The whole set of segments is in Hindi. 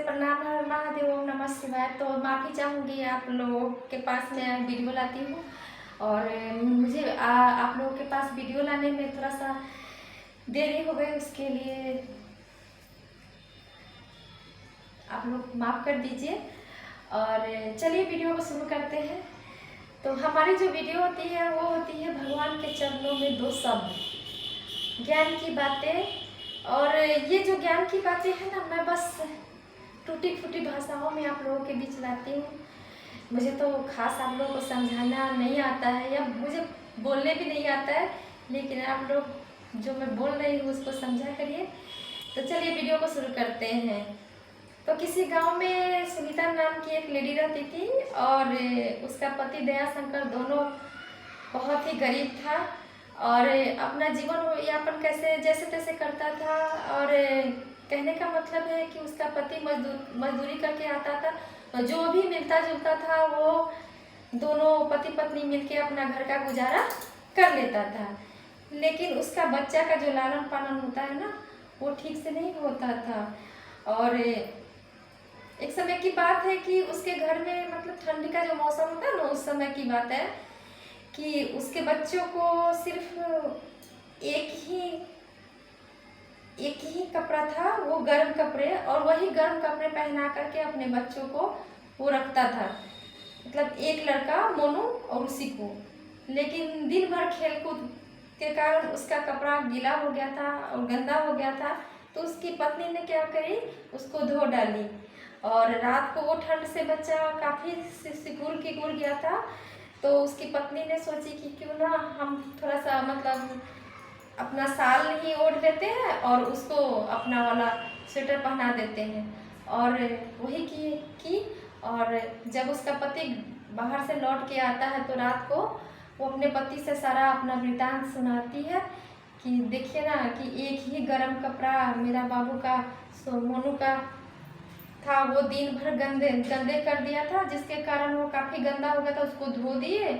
प्रणाम हर महादेव, ओम नमः शिवाय। तो माफ़ी चाहूँगी आप लोगों के पास मैं वीडियो लाती हूँ और मुझे आप लोगों के पास वीडियो लाने में थोड़ा सा देरी हो गई, उसके लिए आप लोग माफ़ कर दीजिए। और चलिए वीडियो को शुरू करते हैं। तो हमारी जो वीडियो होती है वो होती है भगवान के चरणों में दो शब्द, ज्ञान की बातें। और ये जो ज्ञान की बातें हैं ना, मैं बस टूटी फूटी भाषाओं में आप लोगों के बीच लाती हूँ। मुझे तो खास आप लोगों को समझाना नहीं आता है या मुझे बोलने भी नहीं आता है, लेकिन आप लोग जो मैं बोल रही हूँ उसको समझा करिए। तो चलिए वीडियो को शुरू करते हैं। तो किसी गांव में सुनीता नाम की एक लेडी रहती थी और उसका पति दया शंकर दोनों बहुत ही गरीब था और अपना जीवन यापन कैसे जैसे तैसे करता था। और कहने का मतलब है कि उसका पति मजदूरी करके आता था और जो भी मिलता जुलता था वो दोनों पति पत्नी मिलके अपना घर का गुजारा कर लेता था। लेकिन उसका बच्चा का जो लालन पालन होता है ना, वो ठीक से नहीं होता था। और एक समय की बात है कि उसके घर में मतलब ठंडी का जो मौसम होता है ना, उस समय की बात है कि उसके बच्चों को सिर्फ एक ही कपड़ा था, वो गर्म कपड़े, और वही गर्म कपड़े पहना करके अपने बच्चों को वो रखता था। मतलब एक लड़का मोनू और उसी को। लेकिन दिन भर खेलकूद के कारण उसका कपड़ा गीला हो गया था और गंदा हो गया था। तो उसकी पत्नी ने क्या करी, उसको धो डाली। और रात को वो ठंड से बच्चा काफ़ी सिकुड़ गया था। तो उसकी पत्नी ने सोची कि क्यों ना हम थोड़ा सा मतलब अपना शाल ही ओढ़ लेते हैं और उसको अपना वाला स्वेटर पहना देते हैं। और वही की। और जब उसका पति बाहर से लौट के आता है तो रात को वो अपने पति से सारा अपना वृतांत सुनाती है कि देखिए ना कि एक ही गर्म कपड़ा मेरा बाबू का मोनू का था, वो दिन भर गंदे कर दिया था, जिसके कारण वो काफ़ी गंदा हो गया था। उसको धो दिए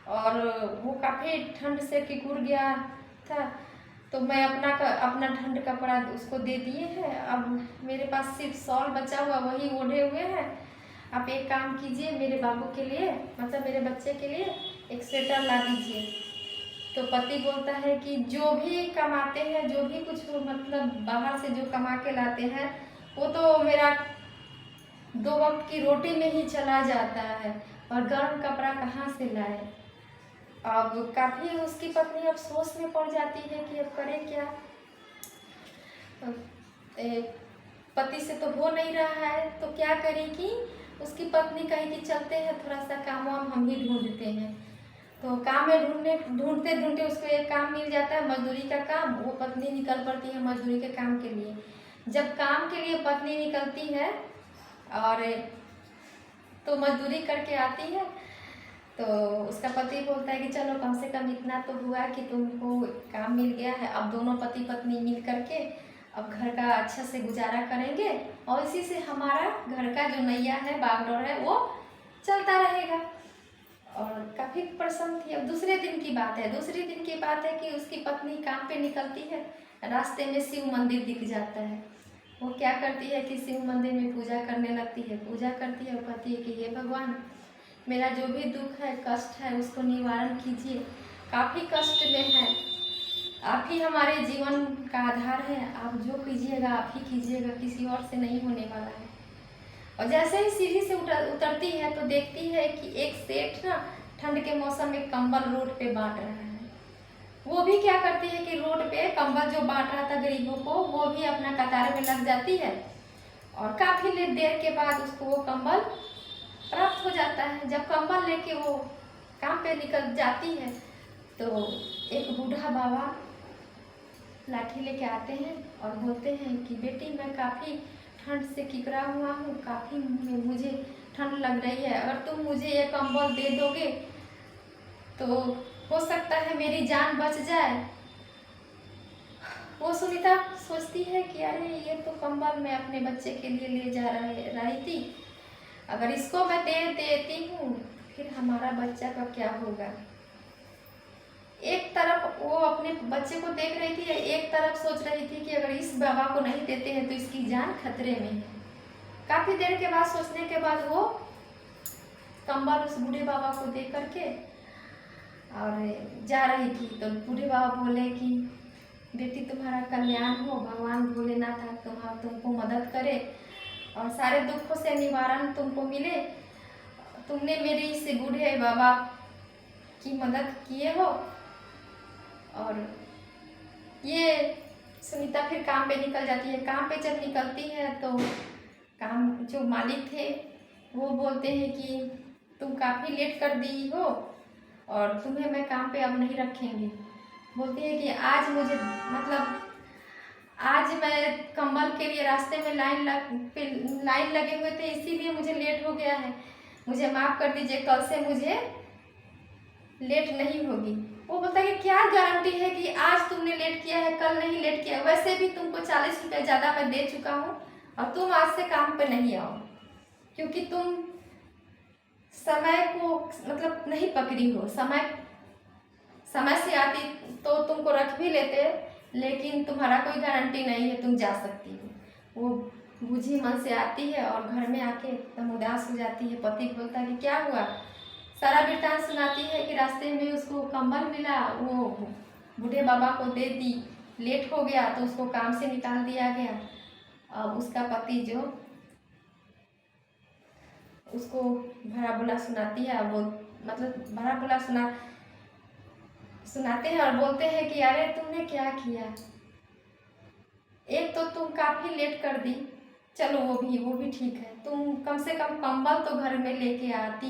और वो काफ़ी ठंड से सिकुड़ गया था। तो मैं अपना ठंड कपड़ा उसको दे दिए हैं। अब मेरे पास सिर्फ शॉल बचा हुआ, वही ओढ़े हुए हैं। आप एक काम कीजिए, मेरे बाबू के लिए मतलब मेरे बच्चे के लिए एक स्वेटर ला दीजिए। तो पति बोलता है कि जो भी कमाते हैं, जो भी कुछ मतलब बाहर से जो कमा के लाते हैं, वो तो मेरा 2 वक्त की रोटी में ही चला जाता है और गर्म कपड़ा कहाँ से लाए। अब काफ़ी उसकी पत्नी अफसोस में पड़ जाती है कि अब करे क्या। पति से तो हो नहीं रहा है तो क्या करेगी। उसकी पत्नी कहेगी चलते हैं, थोड़ा सा काम वाम हम ही ढूंढते हैं। तो काम में ढूंढते ढूंढते उसको एक काम मिल जाता है, मजदूरी का काम। वो पत्नी निकल पड़ती है मजदूरी के काम के लिए। जब काम के लिए पत्नी निकलती है और तो मजदूरी करके आती है, तो उसका पति बोलता है कि चलो कम से कम इतना तो हुआ कि तुमको काम मिल गया है। अब दोनों पति पत्नी मिल करके अब घर का अच्छा से गुजारा करेंगे और इसी से हमारा घर का जो नैया है, बागडोर है, वो चलता रहेगा। और काफ़ी प्रसन्न थी। अब दूसरे दिन की बात है कि उसकी पत्नी काम पे निकलती है, रास्ते में शिव मंदिर दिख जाता है। वो क्या करती है कि शिव मंदिर में पूजा करने लगती है। पूजा करती है और कहती है कि हे भगवान, मेरा जो भी दुख है, कष्ट है, उसको निवारण कीजिए। काफ़ी कष्ट में है, आप ही हमारे जीवन का आधार है। आप जो कीजिएगा आप ही कीजिएगा, किसी और से नहीं होने वाला है। और जैसे ही सीढ़ी से उतरती है तो देखती है कि एक सेठ ना ठंड के मौसम में कंबल रोड पे बांट रहा है। वो भी क्या करती है कि रोड पे कंबल जो बांट रहा था गरीबों को, वो भी अपना कतार में लग जाती है और काफ़ी देर के बाद उसको वो कंबल प्राप्त हो जाता है। जब कंबल लेके वो काम पे निकल जाती है तो एक बूढ़ा बाबा लाठी लेके आते हैं और बोलते हैं कि बेटी, मैं काफ़ी ठंड से किकरा हुआ हूँ, काफ़ी मुझे ठंड लग रही है। अगर तुम मुझे ये कंबल दे दोगे तो हो सकता है मेरी जान बच जाए। वो सुनीता सोचती है कि अरे ये तो कंबल मैं अपने बच्चे के लिए ले जा रही थी, अगर इसको मैं दे देती हूँ फिर हमारा बच्चा का क्या होगा। एक तरफ वो अपने बच्चे को देख रही थी, एक तरफ सोच रही थी कि अगर इस बाबा को नहीं देते हैं तो इसकी जान खतरे में है। काफ़ी देर के बाद सोचने के बाद वो कंबल उस बूढ़े बाबा को दे करके और जा रही थी। तो बूढ़े बाबा बोले कि बेटी तुम्हारा कल्याण हो, भगवान भोलेनाथ तुमको मदद करे और सारे दुखों से निवारण तुमको मिले। तुमने मेरी इस बूढ़े बाबा की मदद किए हो। और ये सुनीता फिर काम पे निकल जाती है। काम पे जब निकलती है तो काम जो मालिक थे वो बोलते हैं कि तुम काफ़ी लेट कर दी हो और तुम्हें मैं काम पे अब नहीं रखेंगे। बोलती है कि आज मुझे मतलब आज मैं कंबल के लिए रास्ते में लाइन लगे हुए थे, इसीलिए मुझे लेट हो गया है, मुझे माफ़ कर दीजिए, कल से मुझे लेट नहीं होगी। वो बोलता है कि क्या गारंटी है कि आज तुमने लेट किया है कल नहीं लेट किया, वैसे भी तुमको 40 रुपये ज़्यादा मैं दे चुका हूँ और तुम आज से काम पे नहीं आओ क्योंकि तुम समय को मतलब नहीं पकड़ी हो। समय से आती तो तुमको रख भी लेते, लेकिन तुम्हारा कोई गारंटी नहीं है तुम जा सकती हो। वो बूझी मन से आती है और घर में आके एकदम उदास हो जाती है। पति बोलता है कि क्या हुआ, सारा वृत्तांत सुनाती है कि रास्ते में उसको कंबल मिला, वो बूढ़े बाबा को दे दी, लेट हो गया तो उसको काम से निकाल दिया गया। अब उसका पति जो उसको भला बुरा सुनाती है, वो मतलब भला बुरा सुनाते हैं और बोलते हैं कि अरे तुमने क्या किया, एक तो तुम काफ़ी लेट कर दी, चलो वो भी ठीक है, तुम कम से कम कंबल तो घर में लेके आती,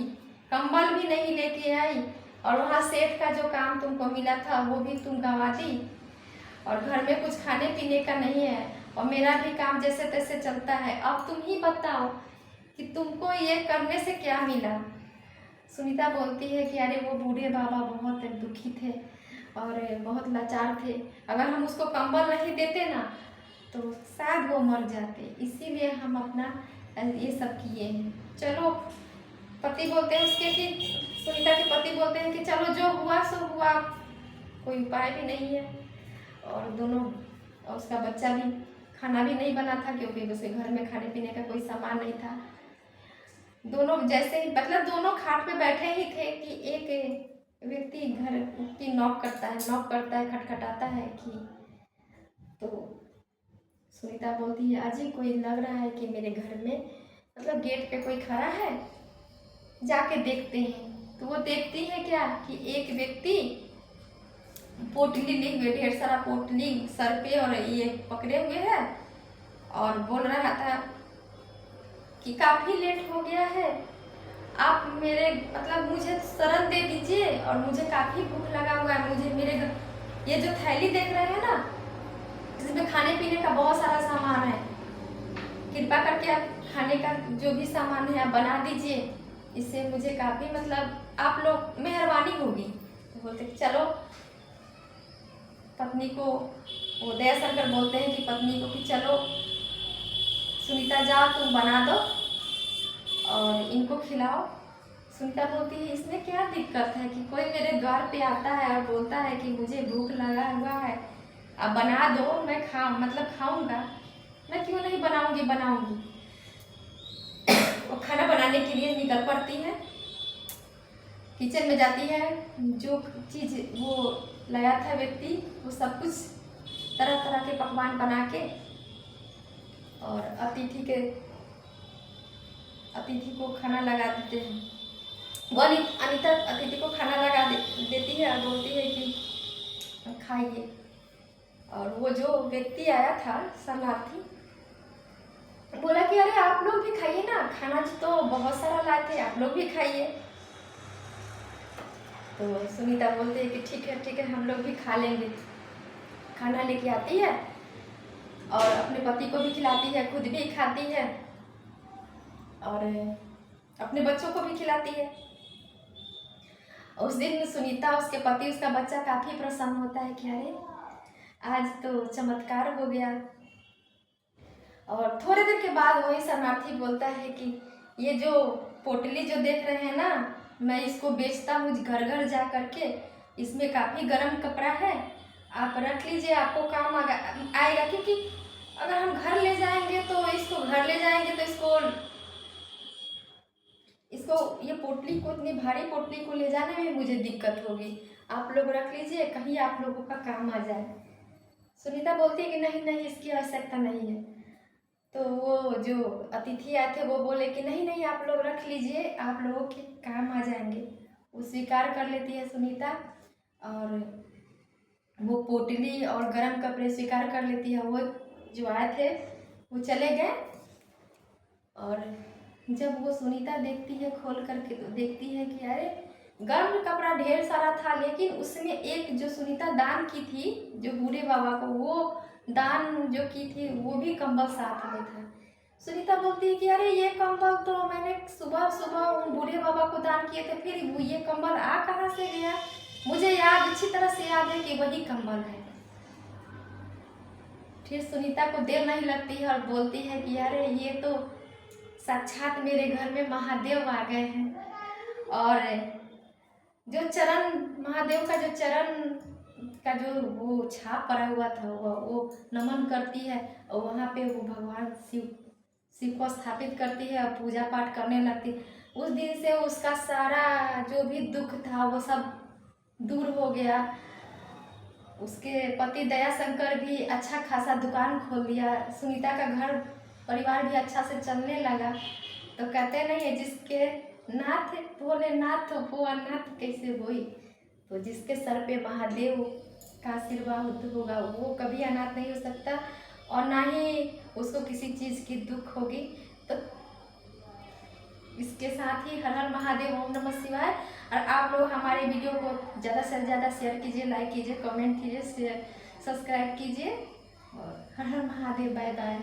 कंबल भी नहीं लेके आई और वहाँ सेठ का जो काम तुमको मिला था वो भी तुम गंवा दी और घर में कुछ खाने पीने का नहीं है और मेरा भी काम जैसे तैसे चलता है। अब तुम ही बताओ कि तुमको ये करने से क्या मिला। सुनीता बोलती है कि अरे वो बूढ़े बाबा बहुत दुखी थे और बहुत लाचार थे, अगर हम उसको कंबल नहीं देते ना तो शायद वो मर जाते, इसीलिए हम अपना ये सब किए हैं। चलो पति बोलते हैं उसके कि सुनीता के पति बोलते हैं कि चलो जो हुआ सो हुआ, कोई उपाय भी नहीं है। और दोनों और उसका बच्चा भी खाना भी नहीं बना था क्योंकि उसके घर में खाने पीने का कोई सामान नहीं था। दोनों जैसे ही मतलब दोनों खाट पे बैठे ही थे कि एक व्यक्ति घर की नॉक करता है, खटखटाता है कि तो सुनीता बोलती है अजी कोई लग रहा है कि मेरे घर में मतलब गेट पे कोई खड़ा है, जाके देखते हैं। तो वो देखती है क्या कि एक व्यक्ति पोटली लिए हुए, ढेर सारा पोटली सर पे और ये पकड़े हुए है और बोल रहा था कि काफ़ी लेट हो गया है, आप मेरे मतलब मुझे शरण दे दीजिए और मुझे काफ़ी भूख लगा हुआ है, मुझे मेरे ये जो थैली देख रहे हैं ना इसमें खाने पीने का बहुत सारा सामान है, कृपा करके आप खाने का जो भी सामान है आप बना दीजिए, इससे मुझे काफ़ी मतलब आप लोग मेहरबानी होगी। तो बोलते चलो पत्नी को, वो दयाशंकर बोलते हैं कि पत्नी को कि चलो सुनीता जाओ तुम बना दो और इनको खिलाओ। सुनीता बोलती है इसमें क्या दिक्कत है कि कोई मेरे द्वार पे आता है और बोलता है कि मुझे भूख लगा हुआ है, अब बना दो, मैं खाऊंगा, मैं क्यों नहीं बनाऊंगी। वो खाना बनाने के लिए निकल पड़ती है, किचन में जाती है, जो चीज़ वो लाया था व्यक्ति वो सब कुछ तरह तरह के पकवान बना के और अतिथि को खाना लगा देते हैं। वो अनीता अतिथि को खाना लगा देती है और बोलती है कि खाइए। और वो जो व्यक्ति आया था शरणार्थी बोला कि अरे आप लोग भी खाइए ना, खाना तो बहुत सारा लाए थे, आप लोग भी खाइए। तो सुनीता बोलते हैं कि ठीक है हम लोग भी खा लेंगे। खाना लेके आती है और अपने पति को भी खिलाती है, खुद भी खाती है और अपने बच्चों को भी खिलाती है। उस दिन सुनीता, उसके पति, उसका बच्चा काफ़ी प्रसन्न होता है कि अरे आज तो चमत्कार हो गया। और थोड़ी देर के बाद वही शरणार्थी बोलता है कि ये जो पोटली जो देख रहे हैं ना, मैं इसको बेचता हूँ घर घर जा करके, इसमें काफ़ी गर्म कपड़ा है, आप रख लीजिए, आपको काम आएगा। क्योंकि अगर हम घर ले जाएंगे तो इसको घर ले जाएंगे तो इसको ये पोटली को, इतनी भारी पोटली को ले जाने में मुझे दिक्कत होगी। आप लोग रख लीजिए, कहीं आप लोगों का काम आ जाए। सुनीता बोलती है कि नहीं नहीं, इसकी आवश्यकता नहीं है। तो वो जो अतिथि आए थे वो बोले कि नहीं नहीं, आप लोग रख लीजिए, आप लोगों के काम आ जाएंगे। वो स्वीकार कर लेती है सुनीता, और वो पोटली और गर्म कपड़े स्वीकार कर लेती है। वो जो आए थे वो चले गए, और जब वो सुनीता देखती है खोल करके तो देखती है कि अरे गर्म कपड़ा ढेर सारा था, लेकिन उसमें एक जो सुनीता दान की थी जो बूढ़े बाबा को, वो दान जो की थी वो भी कंबल साथ में था। सुनीता बोलती है कि अरे ये कंबल तो मैंने सुबह सुबह उन बूढ़े बाबा को दान किए थे, फिर ये कंबल आ कहाँ से गया? मुझे याद, अच्छी तरह से याद है कि वही कंबल है। फिर सुनीता को देर नहीं लगती है और बोलती है कि अरे ये तो साक्षात मेरे घर में महादेव आ गए हैं। और जो चरण, महादेव का जो चरण का जो वो छाप पड़ा हुआ था वो नमन करती है, और वहाँ पे वो भगवान शिव को स्थापित करती है और पूजा पाठ करने लगती। उस दिन से उसका सारा जो भी दुख था वो सब दूर हो गया। उसके पति दया शंकर भी अच्छा खासा दुकान खोल दिया। सुनीता का घर परिवार भी अच्छा से चलने लगा। तो कहते नहीं है, जिसके नाथ भोलेनाथ वो अनाथ कैसे होई। तो जिसके सर पे महादेव का आशीर्वाद होगा वो कभी अनाथ नहीं हो सकता, और ना ही उसको किसी चीज़ की दुख होगी। तो इसके साथ ही हर हर महादेव, ओम नमः शिवाय। और आप लोग हमारे वीडियो को ज़्यादा से ज़्यादा शेयर कीजिए, लाइक कीजिए, कमेंट कीजिए, सब्सक्राइब कीजिए। और हर हर महादेव, बाय बाय।